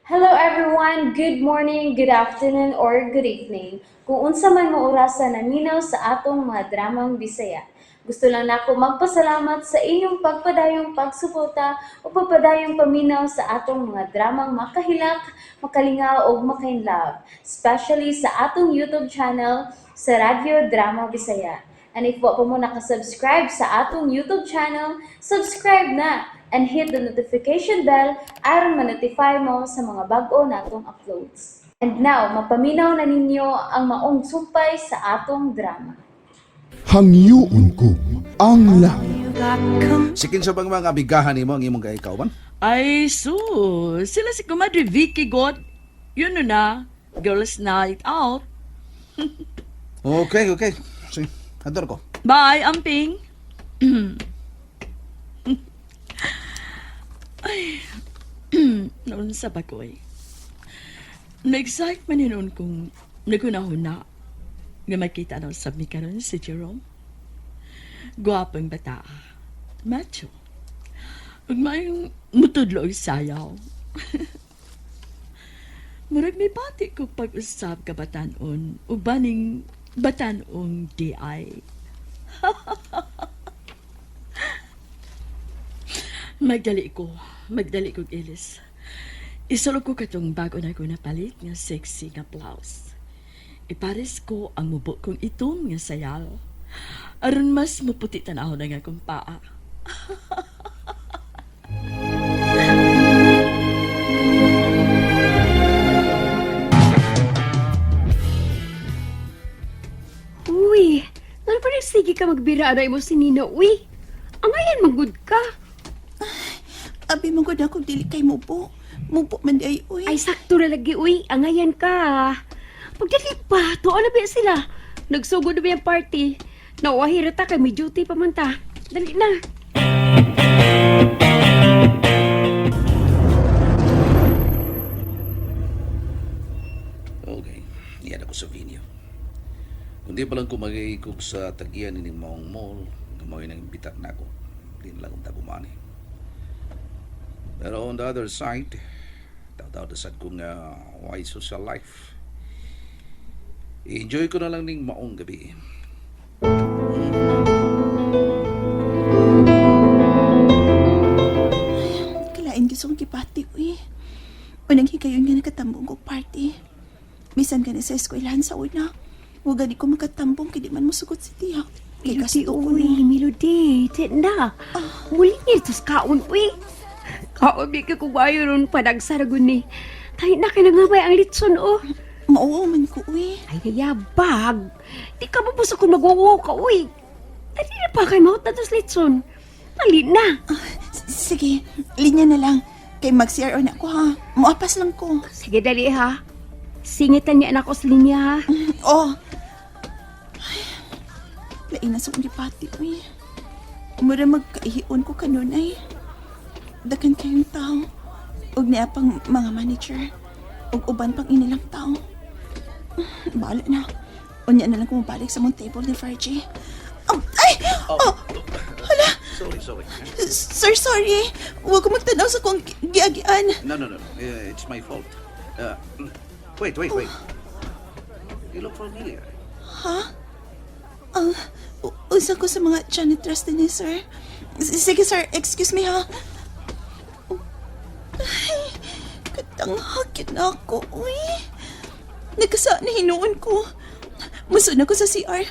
Hello everyone, good morning, good afternoon, or good evening. Kung unsa man mo orasan naminaw sa atong mga dramang Bisaya. Gusto lang nako magpasalamat sa inyong pagpadayong pagsuporta o pagpadayong paminaw sa atong mga dramang makahilak, makalingaw o makainlove, especially sa atong YouTube channel sa Radyo Drama Bisaya. And if wa pa mo nakasubscribe sa atong YouTube channel, subscribe na and hit the notification bell aron ma-notify mo sa mga bag-o natong uploads. And now, mapaminaw na ninyo ang maong sumpay sa atong drama. Hangyuon ko ang lahat. Sikin sa bang mga amigahan nimo ang imong gaikawan? Ay, sila si Kumadre Vicky God. Yun na, girls night out. Okay. Sige, ador ko. Bye, Amping. Ay, noon sa bagoy. Na-excite man yun kung nagunahuna nga makita daw sa mi karon si Jerome. Guwapang bata. Macho. Ug mayong mutudlo og sayaw. Murag may pati ko pag-usap ka batanon ug baning batanong DI. Magdali ko ilis. Isulog ko katong bago na ko napalit nga sexy nga blouse. Ipares ko ang mubo kong itom nga sayal. Aron mas maputi tanaw na nga kong paa. Uy, ano pa sige ka magbira na mo si Nina, uy? Angayan magud ka. Abi mo gud ako dili kay mubo. Mubo man di ay uy. Ay, sakto na lagi, uy. Angayan ka. Pagdali pa, tuon na ba sila? Nagsugod na ba yung party? Nawahira ta kay may duty pa man ta. Dali na. Okay, iyan ako sa venue. Kundi pa lang ko mag-iikog sa tagiyan ni maong mall, gamoy nang imbitar na ako. Hindi na lang kong tagumani. Pero on the other side, tawtawdasad ko nga why social life. I-enjoy ko na lang ning maong gabi. Kalain gusto kong kipati uy. Unang higayon nga nakatambong ko party. Bisan ka na sa eskwelahan sa una. Huwag gani ko makatambong kaya di man musugot si tiya. Kay Melody, gasto ko uy. na. Melody, na. Muli niya ito sa kaon, uy. Kaon, di ka kumayo ron panagsaragon ni. Tayo na kinangabay ang litson, oh. Mauwa man ko uy. Ay, kayabag. Di ka mabuso kung mag-uwo ka, uy. Dali na pa kay maut na tos litson. Dali na. Sige, linya na lang. Kay mag-CRO na ako ha. Muapas lang ko. Sige, dali ha. Singitan niya anak ko sa linya, ha. Oh. Lain na sa kong kipati uy. Mura magkaihion ko kanunay. Dakan kayong tao. Ug niya pang mga manager. Ug uban pang inilang tao. Bala na. Unya na lang kumabalik sa mong table ni Fargy. Oh, ay! Oh! Hala! Sorry. Sir, sorry. Huwag ko magtanaw sa kong giagian. No. It's my fault. Wait. You look familiar. Ha? Usa ko sa mga janitress din ni sir. Sige, sir. Excuse me, ha? Ay, katanghakit na ako. Uy, nagkasa na hinuon ko. Musun ako sa CR.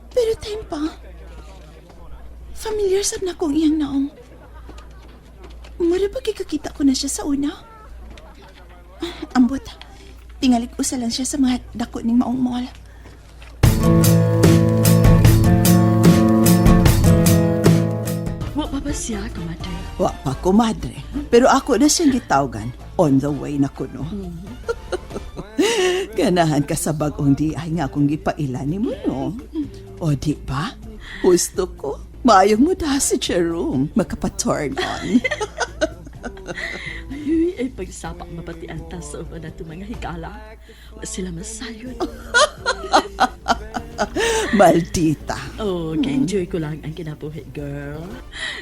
Pero time pa. Familiar sad na akong iyang naong. Mura ba kikakita ko na siya sa una? Ambot, tingalig usa lang siya sa mga dako ning maong mall. Wa pa ba siya, Kumadre? Wa pa ko, madre. Pero ako na siyang gitawgan. On the way na ko, no? Ganahan ka sa bagong di ay nga akong gipailan ni mo, no? O di ba? Gusto ko. Mayong mo da si Jerome. Makapaturn on. Ay, pagsapak mapati ang taso na ito mga higala. Wa sila masayod. Maldita. Oh, enjoy ko lang ang kinabuhi, girl.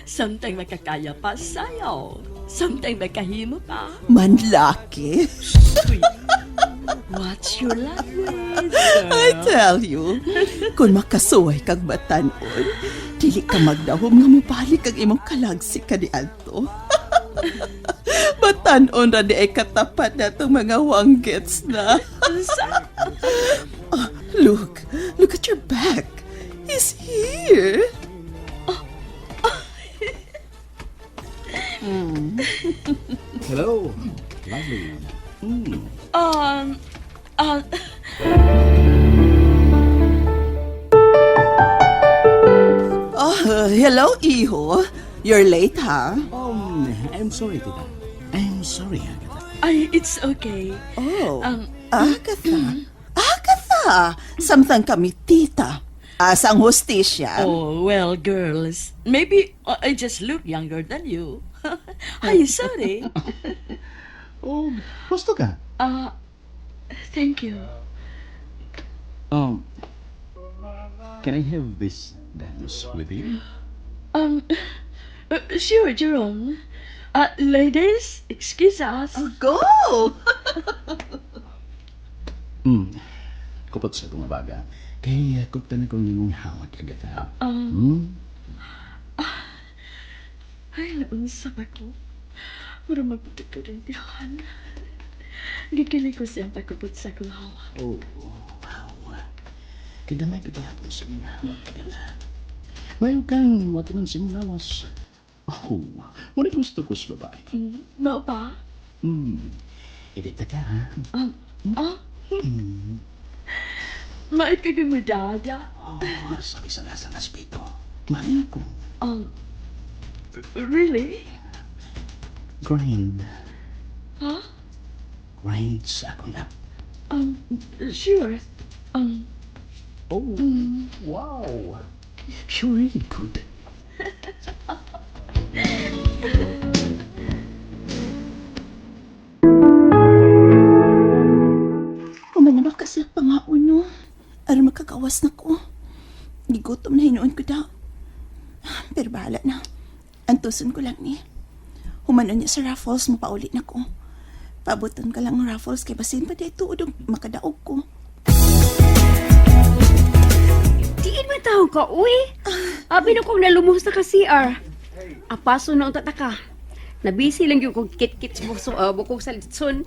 Something makakaya pa sa'yo. Something makahimo pa. Manlaki. Sweet. What's your language, I girl? tell you, kung makasuway kag batanon, dili ka magdahom nga mubalik ang imong kalagsi ka ni Alto. Batanon ra di ay katapat na itong mga wanggets na. Oh, look at your back. He's here. Hello. Lovely. Um, uh, Oh, hello, Iho. You're late, ha? I'm sorry, tita. I'm sorry, Agatha. it's okay. Oh, Um, Agatha. Agatha! Samtang kami, tita. Asang hostisya. Oh, well, girls, maybe I just look younger than you. I'm sorry. Oh, gusto ka? Thank you. Um, can I have this dance with you? Sure, Jerome. Ladies, excuse us. Go! Kupot sa itong baga. Kaya kupta na kong imong hawat agad ha. Ay, naunsa ba ko? Mura magputik ko rin tiyan. Gikilig ko siyang pagkupot sa kulawa. Oh, wow. Kadamay ka dihapon sa imong hawat agad ha. Ngayon kang watunan sa imong lawas. Oh, muna gusto ko sa babae. Mao ba? Edita ka ha. Maipigay mo dada. Oh, sabi sa lasang aspeto. Main ko. Really? Grind. Huh? Grind sa akong lap. Sure. Oh, wow. You're really good. Kumanama ka sa pangaon, no? Aron makagawas na ko. Gigutom na hinuon ko daw. Pero bahala na. Antuson ko lang ni. Humanon niya sa Raffles, mapaulit na ko. Pabuton ka lang ng Raffles kay basin pa dito udong makadaog ko. Diin man tao ka, uy. Abi na kong nalumuhos na ka CR. Apaso na ang tataka. Nabisi lang yung kong kit-kit sa bukong sa litson.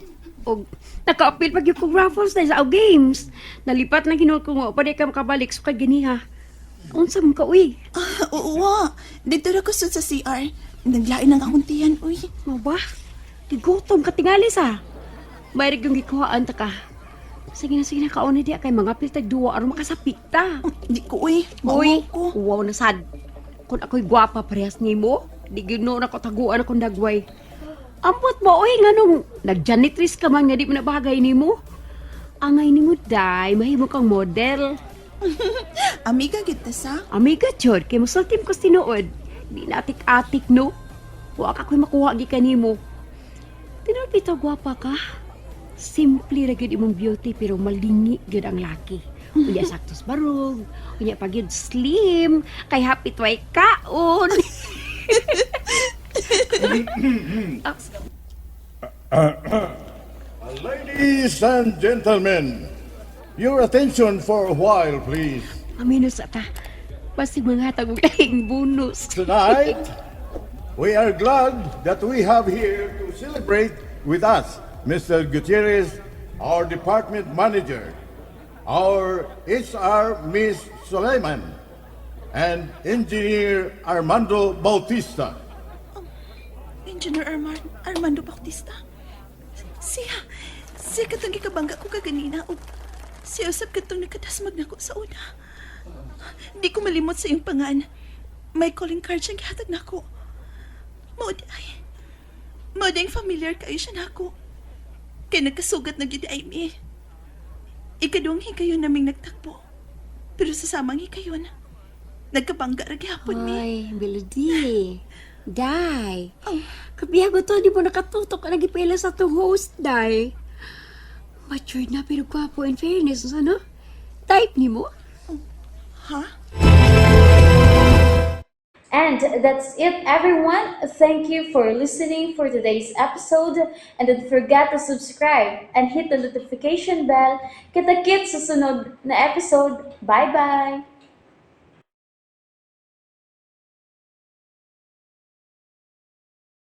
O naka-appeal pag yung kong Raffles na sa games. Nalipat na ginuot ko nga, paday ka makabalik so kag ganiha. Unsa man ka, uy? Oo, dito na ko sa CR. Naglain ng akuntiyan, uy. Mo ba? Gigutom ka tingali sa. Mayroon yung gikuhaan ta ka. Sige na kauna di kay mga piltag duwa aron makasapit ta. Di ko, uy. Uy, Mauwaw ko. wow na sad. Kung ako'y gwapa parehas ni mo, di gino na ko taguan akong dagway. Ampot mo, uy, nga nung nag-janitress ka man nga di mo nabagay ni mo. Angay ni mo, day, mahimo kang model. Amiga, kita sa? Amiga, Chod, kay musultim ko sinuod. Di natik-atik, no? Huwag ako'y makuha gi ka ni mo. Tinapita gwapa ka. Simple ra gyud imong beauty pero malingi gyud ang laki. Unya saktos barog, unya pagyud slim, kay happy tway kaon. Ladies and gentlemen, your attention for a while, please. Aminos ata. Basi mga tagong lahing bonus. Tonight, we are glad that we have here to celebrate with us Mr. Gutierrez, our department manager, our HR Miss Suleiman, and Engineer Armando Bautista. Engineer Armando Bautista. Siya katong gikabangga ko kaganina o siya usap katong nakadasmag na ko sa una. Di ko malimot sa iyong pangan. May calling card siyang gihatag na ko. Mauding familiar kayo siya na ako. Kaya nagkasugat na gidi ay mi. Ikaduang hikayon naming nagtakbo. Pero sa samang hikayon, nagkabangga ra gihapon mi. Ay, Melody. Day. Kabiyago to, di mo nakatutok ka nagipila sa itong host, Day. Matured na pero gwapo in fairness, ano? Type ni mo? Ha? And that's it, everyone. Thank you for listening for today's episode. And don't forget to subscribe and hit the notification bell. Kita-kits sa sunod na episode. Bye-bye!